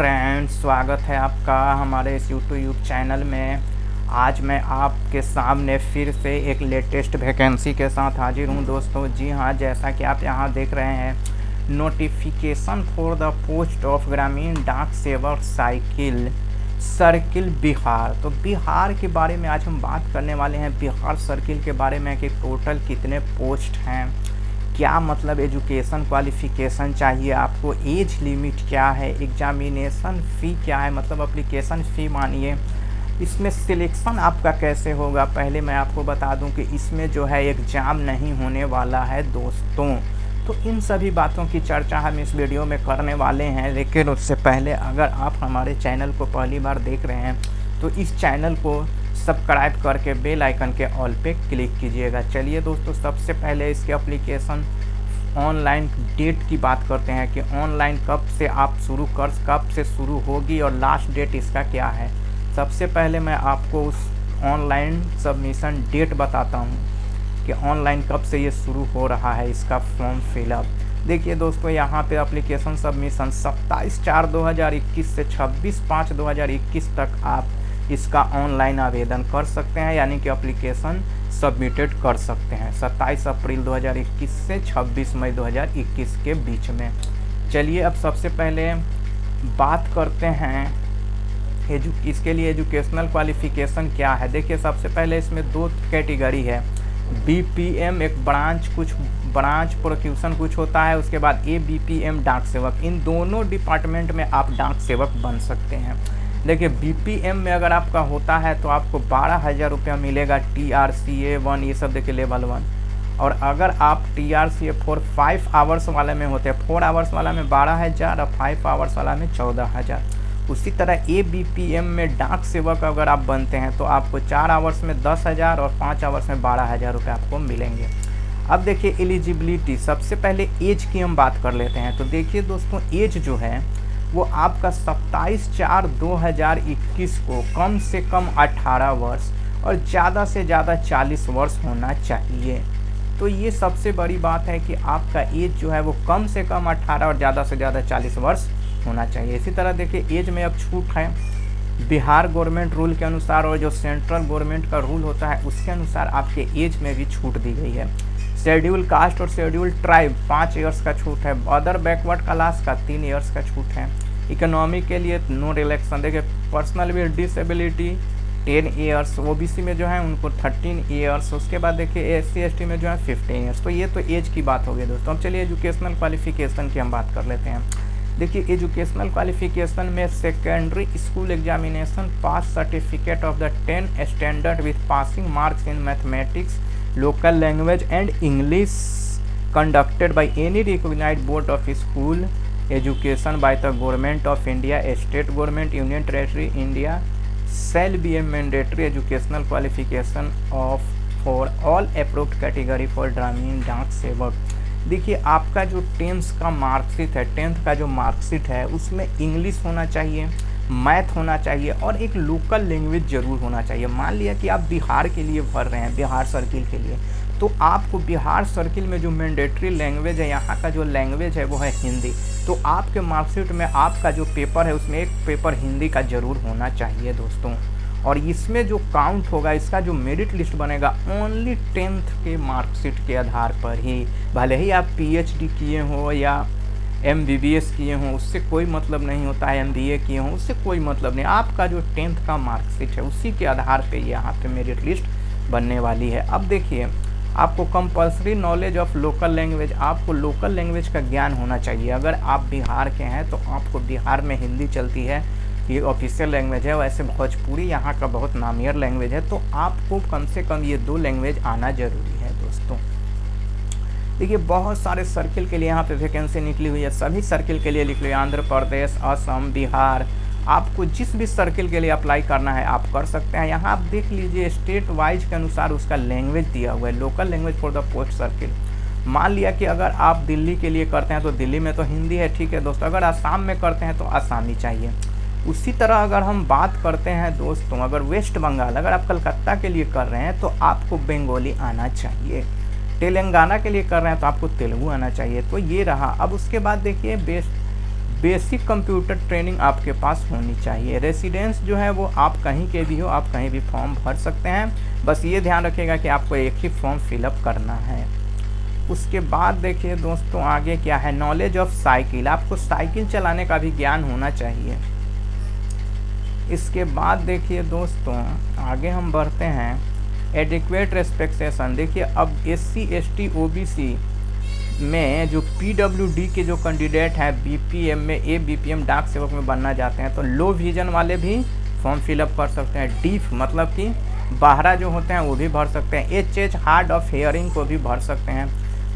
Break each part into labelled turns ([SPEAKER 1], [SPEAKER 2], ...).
[SPEAKER 1] Friends, स्वागत है आपका हमारे इस यूट्यूब चैनल में। आज मैं आपके सामने फिर से एक लेटेस्ट वैकेंसी के साथ हाजिर हूँ दोस्तों। जी हाँ, जैसा कि आप यहाँ देख रहे हैं, notification for the post of ग्रामीण डाक सेवक साइकिल सर्किल बिहार। तो बिहार के बारे में आज हम बात करने वाले हैं, बिहार सर्किल के बारे में कि टोटल कितने पोस्ट हैं, क्या मतलब एजुकेशन क्वालिफ़िकेशन चाहिए आपको, एज लिमिट क्या है, एग्जामिनेशन फ़ी क्या है, मतलब एप्लीकेशन फ़ी मानिए, इसमें सिलेक्शन आपका कैसे होगा। पहले मैं आपको बता दूं कि इसमें जो है एग्ज़ाम नहीं होने वाला है दोस्तों। तो इन सभी बातों की चर्चा हम इस वीडियो में करने वाले हैं। लेकिन उससे पहले अगर आप हमारे चैनल को पहली बार देख रहे हैं तो इस चैनल को सब्सक्राइब करके बेल आइकन के ऑल पे क्लिक कीजिएगा। चलिए दोस्तों, सबसे पहले इसके एप्लीकेशन ऑनलाइन डेट की बात करते हैं कि ऑनलाइन कब से शुरू होगी और लास्ट डेट इसका क्या है। सबसे पहले मैं आपको उस ऑनलाइन सबमिशन डेट बताता हूँ कि ऑनलाइन कब से ये शुरू हो रहा है इसका फॉर्म फिलअप। देखिए दोस्तों, यहाँ पे एप्लीकेशन सबमिशन 27/4/2021 से 26/5/2021 तक आप इसका ऑनलाइन आवेदन कर सकते हैं, यानी कि एप्लीकेशन सबमिटेड कर सकते हैं 27 अप्रैल 2021 से 26 मई 2021 के बीच में। चलिए अब सबसे पहले बात करते हैं इसके लिए एजुकेशनल क्वालिफ़िकेशन क्या है। देखिए, सबसे पहले इसमें दो कैटेगरी है। बीपीएम एक ब्रांच प्रोक्यूशन कुछ होता है, उसके बाद एबीपीएम डाक सेवक। इन दोनों डिपार्टमेंट में आप डाक सेवक बन सकते हैं। देखिए, बीपीएम में अगर आपका होता है तो आपको 12,000 रुपया मिलेगा। TRCA 1 ये सब देखिए लेवल 1। और अगर आप TRCA 4 5 आवर्स वाले में होते हैं, 4 आवर्स वाला में 12,000 और 5 आवर्स वाला में 14,000। उसी तरह एबीपीएम में डाक सेवक अगर आप बनते हैं तो आपको 4 आवर्स में 10,000 और 5 आवर्स में 12,000 रुपये आपको मिलेंगे। अब देखिए एलिजिबिलिटी, सबसे पहले एज की हम बात कर लेते हैं। तो देखिए दोस्तों, एज जो है वो आपका 27/4/2021 को कम से कम 18 वर्ष और ज़्यादा से ज़्यादा 40 वर्ष होना चाहिए। तो ये सबसे बड़ी बात है कि आपका एज जो है वो कम से कम 18 और ज़्यादा से ज़्यादा 40 वर्ष होना चाहिए। इसी तरह देखिए, एज में अब छूट है बिहार गवर्नमेंट रूल के अनुसार, और जो सेंट्रल गवर्नमेंट का रूल होता है उसके अनुसार आपके एज में भी छूट दी गई है। शेड्यूल कास्ट और शेड्यूल ट्राइब 5 ईयर्स का छूट है। अदर बैकवर्ड क्लास का 3 ईयर्स का छूट है। इकोनॉमी के लिए नो रिलैक्सेशन। देखिए, personal with disability 10 years, OBC में जो है उनको 13 ईयर्स, उसके बाद देखिए SC ST में जो है 15 ईयर्स। तो ये तो एज की बात हो गई दोस्तों। अब चलिए एजुकेशनल क्वालिफिकेशन की हम बात कर लेते हैं। देखिए, एजुकेशनल क्वालिफिकेशन में secondary school examination pass certificate of the 10th standard with passing marks in mathematics, local language and English conducted by any recognised board of school education by the government of India, state government, union territory India shall be a mandatory educational qualification of for all approved category for ग्रामीण डाक सेवक। देखिए, आपका जो 10th का marksheet है, 10th का जो मार्कशीट है उसमें इंग्लिश होना चाहिए, मैथ होना चाहिए और एक लोकल लैंग्वेज ज़रूर होना चाहिए। मान लिया कि आप बिहार के लिए भर रहे हैं, बिहार सर्किल के लिए, तो आपको बिहार सर्किल में जो मैंडेटरी लैंग्वेज है, यहाँ का जो लैंग्वेज है वो है हिंदी। तो आपके मार्कशीट में आपका जो पेपर है उसमें एक पेपर हिंदी का ज़रूर होना चाहिए दोस्तों। और इसमें जो काउंट होगा, इसका जो मेरिट लिस्ट बनेगा ओनली 10th के मार्कशीट के आधार पर ही। भले ही आप PhD किए हो या MBBS किए हों, उससे कोई मतलब नहीं होता है, MBA किए हों, उससे कोई मतलब नहीं। आपका जो 10th का मार्कशीट है उसी के आधार पे यहाँ पे मेरिट लिस्ट बनने वाली है। अब देखिए, आपको compulsory knowledge of local language, आपको लोकल लैंग्वेज का ज्ञान होना चाहिए। अगर आप बिहार के हैं तो आपको बिहार में हिंदी चलती है, ये ऑफिशियल लैंग्वेज है। वैसे भोजपुरी यहाँ का बहुत नामियर लैंग्वेज है, तो आपको कम से कम ये 2 लैंग्वेज आना ज़रूरी है दोस्तों। देखिए, बहुत सारे सर्किल के लिए यहाँ पे वैकेंसी निकली हुई है, सभी सर्किल के लिए लिख ली, आंध्र प्रदेश, असम, बिहार। आपको जिस भी सर्किल के लिए अप्लाई करना है आप कर सकते हैं। यहाँ आप देख लीजिए, स्टेट वाइज के अनुसार उसका लैंग्वेज दिया हुआ है, local language for the post circle. मान लिया कि अगर आप दिल्ली के लिए करते हैं तो दिल्ली में तो हिंदी है, ठीक है दोस्तों। अगर आसाम में करते हैं तो आसामी चाहिए। उसी तरह अगर हम बात करते हैं दोस्तों, अगर वेस्ट बंगाल, अगर आप कलकत्ता के लिए कर रहे हैं तो आपको बंगाली आना चाहिए। तेलंगाना के लिए कर रहे हैं तो आपको तेलुगु आना चाहिए। तो ये रहा। अब उसके बाद देखिए, बेसिक कंप्यूटर ट्रेनिंग आपके पास होनी चाहिए। रेसिडेंस जो है वो आप कहीं के भी हो, आप कहीं भी फॉर्म भर सकते हैं, बस ये ध्यान रखिएगा कि आपको एक ही फॉर्म फिलअप करना है। उसके बाद देखिए दोस्तों आगे क्या है, नॉलेज ऑफ साइकिल, आपको साइकिल चलाने का भी ज्ञान होना चाहिए। इसके बाद देखिए दोस्तों आगे हम बढ़ते हैं, एडिक्वेट रिस्पेक्टेशन। देखिए अब SC ST OBC में जो PWD के जो कैंडिडेट हैं BPM में ABPM डाक सेवक में बनना चाहते हैं तो लो विजन वाले भी फॉर्म फिलअप कर सकते हैं। डीफ मतलब कि बाहरा जो होते हैं वो भी भर सकते हैं। HH हार्ड ऑफ हेयरिंग को भी भर सकते हैं।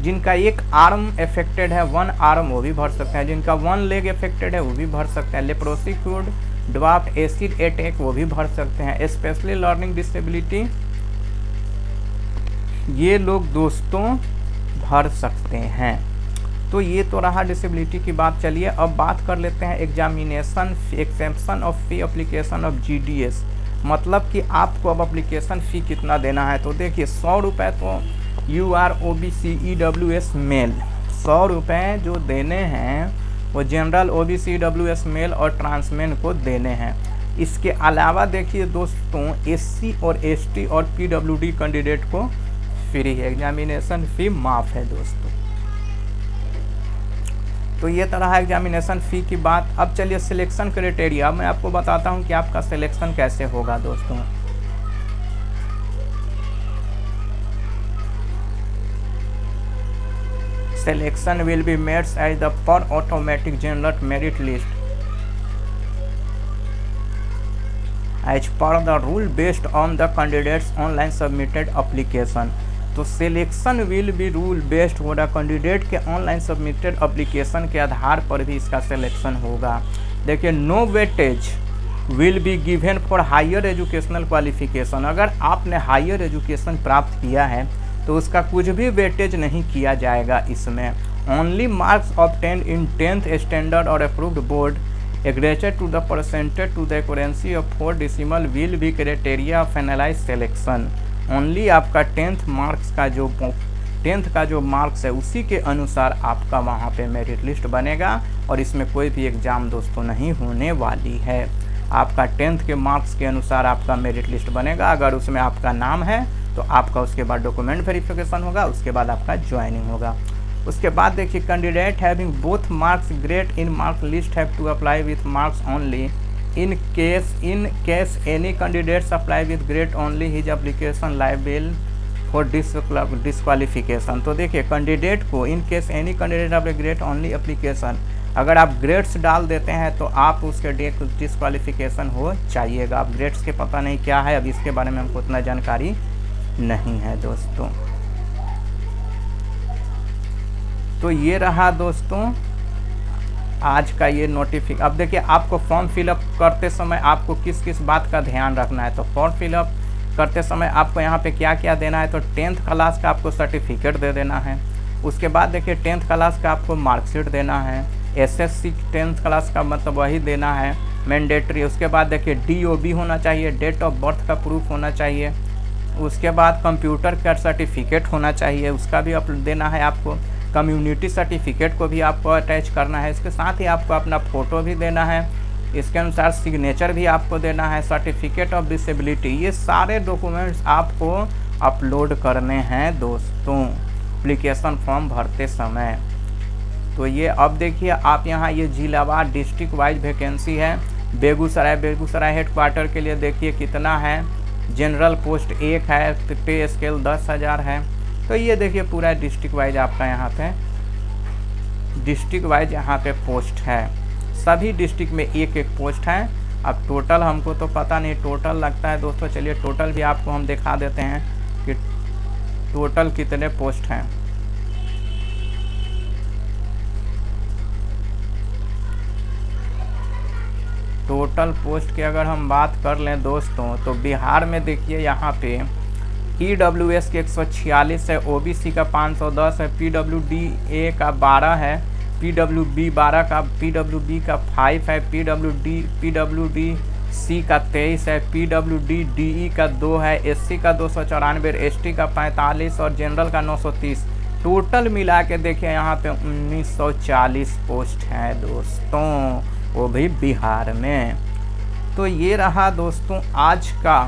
[SPEAKER 1] जिनका एक आर्म अफेक्टेड है, वन आर्म, वो भी भर सकते हैं। जिनका वन लेग अफेक्टेड है वो भी भर सकते हैं। Leprosy cured, dwarf, acid attack वो भी भर सकते हैं। स्पेशली लर्निंग डिसेबिलिटी ये लोग दोस्तों भर सकते हैं। तो ये तो रहा डिसेबिलिटी की बात। चलिए अब बात कर लेते हैं examination exception of fee application of GDS, मतलब कि आपको अब एप्लीकेशन फ़ी कितना देना है। तो देखिए 100 रुपये तो UR OBC EWS मेल, 100 रुपये जो देने हैं वो जनरल OBC EWS मेल और ट्रांसमेन को देने हैं। इसके अलावा देखिए दोस्तों SC और ST और PWD कैंडिडेट को फ्री है, एग्जामिनेशन फ़ी माफ़ है दोस्तों। तो ये तरह है एग्जामिनेशन फ़ी की बात। अब चलिए सिलेक्शन क्राइटेरिया, मैं आपको बताता हूँ कि आपका सिलेक्शन कैसे होगा दोस्तों। Selection will be made as the per automatic general merit list as per the rule based on the candidate's online submitted application। तो selection will be rule based होगा, कैंडिडेट के ऑनलाइन सबमिटेड एप्लीकेशन के आधार पर भी इसका selection होगा। देखिए no weightage will be given for higher educational qualification, अगर आपने हायर एजुकेशन प्राप्त किया है तो उसका कुछ भी वेटेज नहीं किया जाएगा इसमें। Only marks obtained in 10th standard और approved board aggregated to the percentage to the accuracy of 4 decimal will be criteria of finalize selection. Only आपका 10th का जो मार्क्स है उसी के अनुसार आपका वहाँ पे मेरिट लिस्ट बनेगा और इसमें कोई भी एग्ज़ाम दोस्तों नहीं होने वाली है। आपका 10th के मार्क्स के अनुसार आपका मेरिट लिस्ट बनेगा। अगर उसमें आपका नाम है तो आपका उसके बाद डॉक्यूमेंट वेरिफिकेशन होगा, उसके बाद आपका ज्वाइनिंग होगा। उसके बाद देखिए candidate having both marks grade in mark list have to apply with marks only in case any candidates apply with grade only his application liable for disqualification। तो देखिए कैंडिडेट को इन केस एनी कैंडिडेट अपने grade only application, अगर आप grades डाल देते हैं तो आप उसके डिस्क्वालिफिकेशन हो चाहिएगा। आप ग्रेड्स के पता नहीं क्या है, अब इसके बारे में हमको उतना जानकारी नहीं है दोस्तों। तो ये रहा दोस्तों आज का ये अब देखिए आपको फॉर्म फिलअप करते समय आपको किस किस बात का ध्यान रखना है। तो फॉर्म फिलअप करते समय आपको यहाँ पे क्या क्या देना है, तो 10th क्लास का आपको सर्टिफिकेट दे देना है। उसके बाद देखिए 10th क्लास का आपको मार्कशीट देना है। SSC 10th क्लास का मतलब वही देना है मैंडेटरी। उसके बाद देखिए DOB होना चाहिए, डेट ऑफ बर्थ का प्रूफ होना चाहिए। उसके बाद कंप्यूटर का सर्टिफिकेट होना चाहिए, उसका भी देना है आपको। कम्युनिटी सर्टिफिकेट को भी आपको अटैच करना है। इसके साथ ही आपको अपना फ़ोटो भी देना है, इसके अनुसार सिग्नेचर भी आपको देना है, सर्टिफिकेट ऑफ डिसेबिलिटी, ये सारे डॉक्यूमेंट्स आपको अपलोड करने हैं दोस्तों एप्लीकेशन फॉर्म भरते समय। तो ये अब देखिए आप यहाँ ये जिलावार डिस्ट्रिक्ट वाइज वैकेंसी है। बेगूसराय हेडक्वार्टर के लिए देखिए कितना है, जनरल पोस्ट 1 है, पे स्केल 10,000 है। तो ये देखिए पूरा डिस्ट्रिक्ट वाइज आपका यहाँ पे डिस्ट्रिक्ट वाइज यहाँ पे पोस्ट है। सभी डिस्ट्रिक्ट में एक एक पोस्ट है। अब टोटल हमको तो पता नहीं टोटल लगता है दोस्तों, चलिए टोटल भी आपको हम दिखा देते हैं कि टोटल कितने पोस्ट हैं। टोटल पोस्ट की अगर हम बात कर लें दोस्तों तो बिहार में देखिए यहाँ पे EWS के 146 है, OBC का 510 है, PWDA का 12 है, PWB 12 का, PWB का 5 है, PWDC का 23 है, PWDDE का 2 है, SC का 294, ST का 45 और जनरल का 930। टोटल मिला के देखिए यहाँ पे 1940 पोस्ट हैं दोस्तों, वो भी बिहार में। तो ये रहा दोस्तों आज का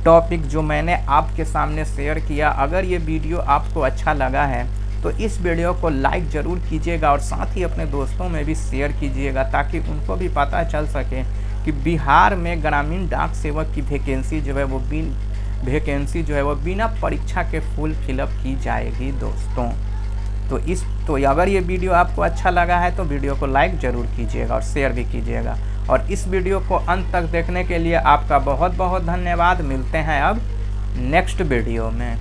[SPEAKER 1] टॉपिक जो मैंने आपके सामने शेयर किया। अगर ये वीडियो आपको अच्छा लगा है तो इस वीडियो को लाइक ज़रूर कीजिएगा और साथ ही अपने दोस्तों में भी शेयर कीजिएगा, ताकि उनको भी पता चल सके कि बिहार में ग्रामीण डाक सेवक की वैकेंसी जो है वो बिना परीक्षा के फुल फिलअप की जाएगी दोस्तों। तो अगर ये वीडियो आपको अच्छा लगा है तो वीडियो को लाइक ज़रूर कीजिएगा और शेयर भी कीजिएगा। और इस वीडियो को अंत तक देखने के लिए आपका बहुत बहुत धन्यवाद। मिलते हैं अब नेक्स्ट वीडियो में।